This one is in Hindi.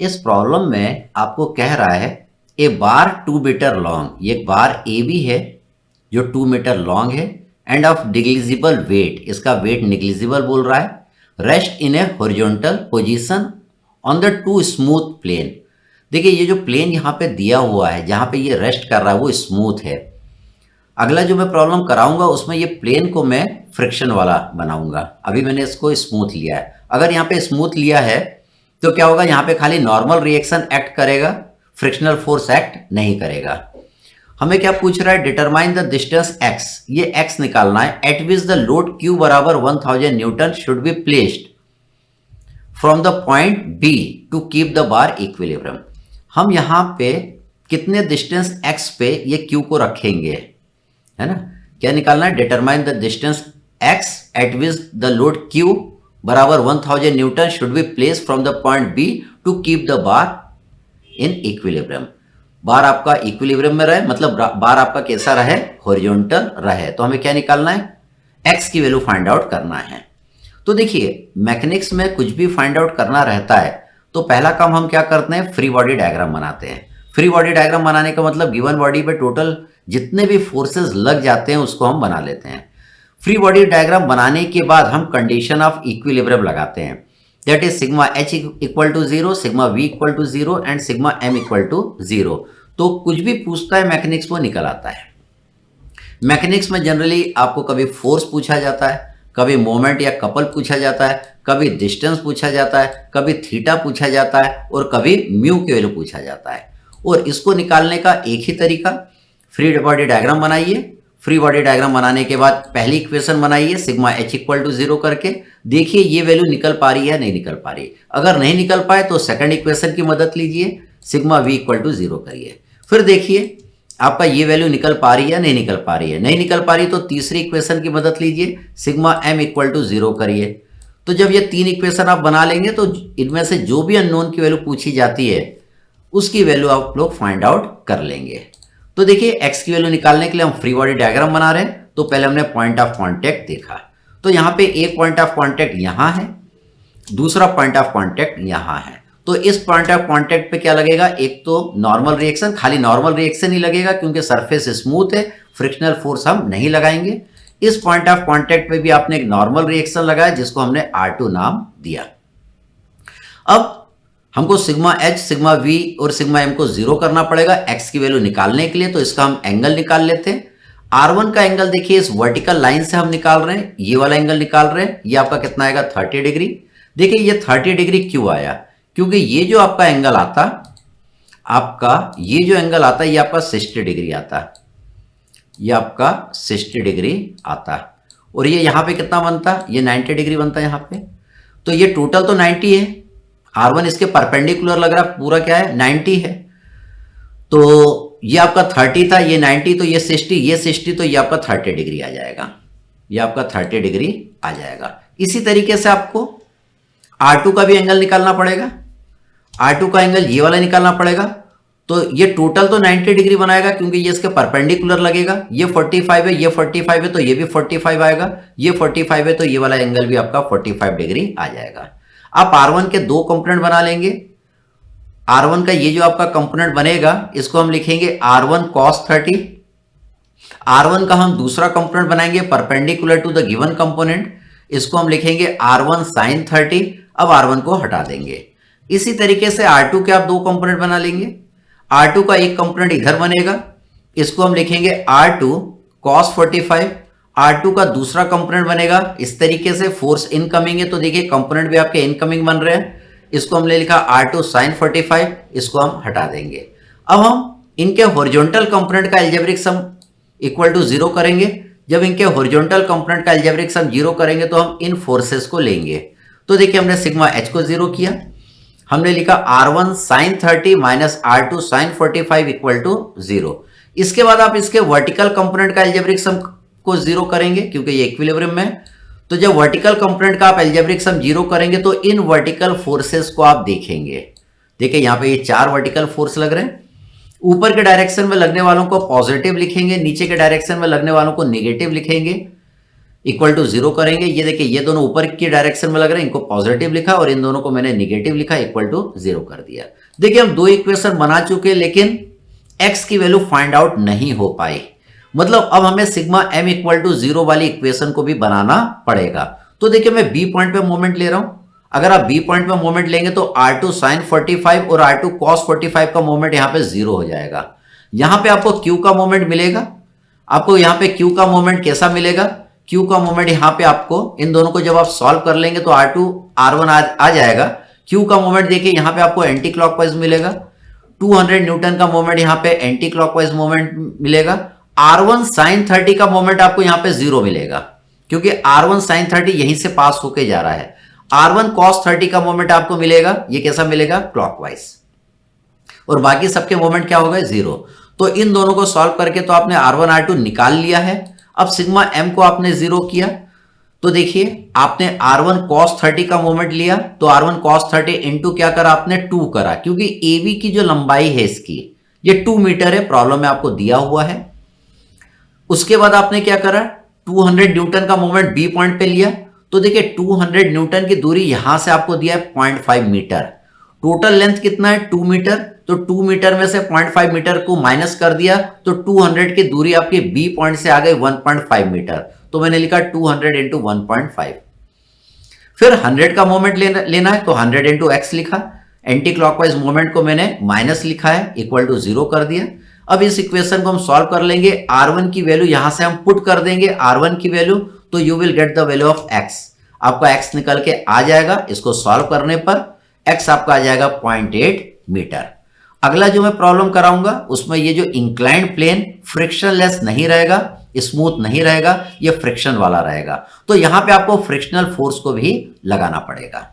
इस प्रॉब्लम में आपको कह रहा है ए बार 2 मीटर लॉन्ग, ये बार ए बी है जो 2 मीटर लॉन्ग है एंड ऑफ निग्लिजिबल वेट, इसका वेट निग्लिजिबल बोल रहा है, rest in a horizontal position on the two smooth plane. देखिए ये जो प्लेन यहाँ पे दिया हुआ है जहाँ पे ये रेस्ट कर रहा है वो स्मूथ है। अगला जो मैं प्रॉब्लम कराऊंगा उसमें ये प्लेन को मैं फ्रिक्शन वाला बनाऊंगा। अभी मैंने इसको स्मूथ लिया है। अगर यहाँ पे स्मूथ लिया है तो क्या होगा, यहाँ पे खाली नॉर्मल रिएक्शन एक्ट करेगा, फ्रिक्शनल फोर्स एक्ट नहीं करेगा। हमें क्या पूछ रहा है, डिटरमाइन द डिस्टेंस x, ये x निकालना है at which the load q बराबर 1000 newton should be placed from the point b to keep the bar equilibrium. हम यहाँ पे कितने डिस्टेंस x पे ये q को रखेंगे, है ना। क्या निकालना है, determine the distance x at which the load q बराबर 1000 newton should be place from the point b to keep the bar in equilibrium. Bar आपका इक्विलिब्रियम में रहे, मतलब बार आपका कैसा रहे, हॉरिजॉन्टल रहे। तो हमें क्या निकालना है, x की वैल्यू फाइंड आउट करना है। तो देखिए मैकेनिक्स में कुछ भी फाइंड आउट करना रहता है तो पहला काम हम क्या करते हैं, फ्री बॉडी डायग्राम बनाते हैं। फ्री बॉडी डायग्राम बनाने का मतलब गिवन बॉडी पे टोटल जितने भी फोर्सेस लग जाते हैं उसको हम बना लेते हैं। फ्री बॉडी डायग्राम बनाने के बाद हम कंडीशन ऑफ इक्विलिब्रियम लगाते हैं, that is sigma H equal to 0, sigma V equal to 0 and sigma M equal to 0। तो कुछ भी पूछता है मैकेनिक्स वो निकल आता है। मैकेनिक्स में जनरली आपको कभी फोर्स पूछा जाता है, कभी मोमेंट या कपल पूछा जाता है, कभी डिस्टेंस पूछा जाता है, कभी थीटा पूछा जाता है और कभी म्यू की वैल्यू पूछा जाता है। और इसको निकालने का एक ही तरीका, फ्री बॉडी डायग्राम बनाइए। फ्री बॉडी डायग्राम बनाने के बाद पहली इक्वेशन बनाइए सिग्मा एच इक्वल टू 0 करके, देखिए ये वैल्यू निकल पा रही है नहीं निकल पा रही। अगर नहीं निकल पाए तो सेकंड इक्वेशन की मदद लीजिए, सिग्मा वी इक्वल टू 0 करिए, फिर देखिए आपका ये वैल्यू निकल पा रही है नहीं निकल पा रही है। नहीं निकल पा रही तो तीसरी इक्वेशन की मदद लीजिए, सिग्मा एम इक्वल टू 0 करिए। तो जब ये तीन इक्वेशन आप बना लेंगे तो इनमें से जो भी अननोन की वैल्यू पूछी जाती है उसकी वैल्यू आप लोग फाइंड आउट कर लेंगे। तो देखिए x की वैल्यू निकालने के लिए हम फ्री बॉडी डायग्राम बना रहे हैं। तो पहले हमने पॉइंट ऑफ कांटेक्ट देखा, तो यहाँ पे एक पॉइंट ऑफ कांटेक्ट यहाँ है, दूसरा पॉइंट ऑफ कांटेक्ट यहाँ है। तो इस पॉइंट ऑफ कांटेक्ट पे क्या लगेगा, एक तो नॉर्मल रिएक्शन, खाली नॉर्मल रिएक्शन ही लगेगा क्योंकि सरफेस स्मूथ है, फ्रिक्शनल फोर्स हम नहीं लगाएंगे। इस पॉइंट ऑफ कांटेक्ट पे भी आपने एक नॉर्मल रिएक्शन लगाया जिसको हमने R2 नाम दिया। अब हमको सिग्मा एच, सिग्मा वी और सिग्मा एम को 0 करना पड़ेगा x की वैल्यू निकालने के लिए। तो इसका हम एंगल निकाल लेते हैं। R1 का एंगल देखिए इस वर्टिकल लाइन से हम निकाल रहे हैं, ये वाला एंगल निकाल रहे हैं, ये आपका कितना आएगा 30 डिग्री। देखिए ये 30 डिग्री क्यों आया, क्योंकि ये जो आपका एंगल आता, ये जो एंगल आता ये आपका 60 डिग्री आता, ये आपका 60 डिग्री आता। और ये यहाँ पे कितना बनता, ये 90 डिग्री बनता है यहाँ पे। तो ये टोटल तो 90 है, R1 इसके परपेंडिकुलर लग रहा है, पूरा क्या है 90 है। तो ये आपका 30 था, ये 90, तो ये 60, ये 60, तो ये आपका 30 डिग्री आ जाएगा, ये आपका 30 डिग्री आ जाएगा। इसी तरीके से आपको R2 का भी एंगल निकालना पड़ेगा। R2 का एंगल ये वाला निकालना पड़ेगा। तो ये टोटल तो 90 डिग्री बनाएगा क्योंकि ये इसके परपेंडिकुलर लगेगा। ये 45 है, ये 45 है, तो ये भी 45 आएगा, ये 45 है, तो ये वाला एंगल भी आपका 45 डिग्री आ जाएगा। आप R1 के दो कंपोनेंट बना लेंगे। R1 का ये जो आपका कंपोनेंट बनेगा इसको हम लिखेंगे R1 cos 30। R1 का हम दूसरा कंपोनेंट बनाएंगे perpendicular to the given component, इसको हम लिखेंगे R1 sin 30। अब R1 को हटा देंगे। इसी तरीके से R2 के आप दो कंपोनेंट बना लेंगे। R2 का एक कंपोनेंट इधर बनेगा, इसको हम लिखेंगे R2 cos 45। R2 का दूसरा कंपोनेंट बनेगा इस तरीके से, फोर्स इनकमिंग है तो देखिए कंपोनेंट भी आपके इनकमिंग बन रहे हैं, इसको हमने लिखा R2 sin 45, इसको हम हटा देंगे। अब हम इनके हॉरिजॉन्टल कंपोनेंट का अलजेब्रिक सम इक्वल टू 0 करेंगे। जब इनके हॉरिजॉन्टल कंपोनेंट का अलजेब्रिक सम 0 करेंगे तो हम इन फोर्सेस को लेंगे। तो देखिए हमने सिग्मा एच को 0 किया, हमने लिखा R1 sin 30 minus R2 sin 45 equal to 0। इसके बाद आप इसके वर्टिकल कंपोनेंट का अलजेब्रिक सम को 0 करेंगे क्योंकि ये इक्विलिब्रियम में। तो जब वर्टिकल कंपोनेंट का आप अलजेब्रिक सम 0 करेंगे तो इन वर्टिकल फोर्सेस को आप देखेंगे। देखिए यहाँ पे ये 4 वर्टिकल फोर्स लग रहे हैं। ऊपर के डायरेक्शन में लगने वालों को पॉजिटिव लिखेंगे, नीचे के डायरेक्शन में लगने वालों को नेगेटिव लिखेंगे। इक्वल टू 0 करेंगे। ये देखिए ये दोनों ऊपर की डायरेक्शन में लग रहे हैं, इनको पॉजिटिव लिखा और इन दोनों को मैंने निगेटिव लिखा, इक्वल टू 0 कर दिया। देखिए हम दो इक्वेशन बना चुके हैं लेकिन x की वैल्यू फाइंड आउट नहीं हो पाई। मतलब अब हमें सिग्मा m इक्वल टू 0 वाली इक्वेशन को भी बनाना पड़ेगा। तो देखिए मैं b पॉइंट पे मोमेंट ले रहा हूं। अगर आप b पॉइंट पे मोमेंट लेंगे तो r2 sin 45 और r2 cos 45 का मोमेंट यहां पे 0 हो जाएगा। यहां पे आपको q का मोमेंट मिलेगा। आपको यहां पे q का मोमेंट कैसा मिलेगा? q का मोमेंट यहां पे आपको इन दोनों को जब आप सॉल्व कर लेंगे तो r2 r1 आ जाएगा। q का मोमेंट देखिए यहां पे आपको एंटी क्लॉकवाइज मिलेगा। 200 न्यूटन का मोमेंट यहां पे एंटी क्लॉकवाइज मोमेंट मिलेगा। r1 sin 30 का मोमेंट आपको यहां पे 0 मिलेगा क्योंकि r1 sin 30 यहीं से पास होके जा रहा है। r1 cos 30 का मोमेंट आपको मिलेगा, ये कैसा मिलेगा? क्लॉकवाइज। और बाकी सबके मोमेंट क्या हो गए? 0। तो इन दोनों को सॉल्व करके तो आपने r1 r2 निकाल लिया है। अब सिग्मा m को आपने 0 किया तो देखिए आपने r1 cos 30 का मोमेंट लिया तो r1 cos 30 इंटू क्या करा आपने? 2 करा, क्योंकि AB की जो लंबाई है इसकी ये 2 मीटर है, प्रॉब्लम में आपको दिया हुआ है। उसके बाद आपने क्या करा? 200 न्यूटन का मोमेंट B पॉइंट पे लिया तो देखिए 200 न्यूटन की दूरी यहां से आपको दिया है 0.5 मीटर। टोटल लेंथ कितना है? 2 मीटर। तो 2 मीटर में से 0.5 मीटर को माइनस कर दिया तो 200 की दूरी आपकी B पॉइंट से आ गई 1.5 मीटर। तो मैंने लिखा 200 इंटू 1.5। फिर 100 का मोमेंट लेना है तो 100 इंटू एक्स लिखा। एंटी क्लॉकवाइज मोमेंट को मैंने माइनस लिखा है, इक्वल टू 0 कर दिया। अब इस इक्वेशन को हम सॉल्व कर लेंगे। r1 की वैल्यू यहां से हम पुट कर देंगे, r1 की वैल्यू, तो you will get the value of x। आपका x निकल के आ जाएगा। इसको सॉल्व करने पर x आपका आ जाएगा 0.8 मीटर। अगला जो मैं प्रॉब्लम कराऊंगा उसमें ये जो इंक्लाइंड प्लेन फ्रिक्शनलेस नहीं रहेगा, स्मूथ नहीं रहेगा, ये फ्रिक्शन वाला रहेगा। तो यहां पे आपको फ्रिक्शनल फोर्स को भी लगाना पड़ेगा।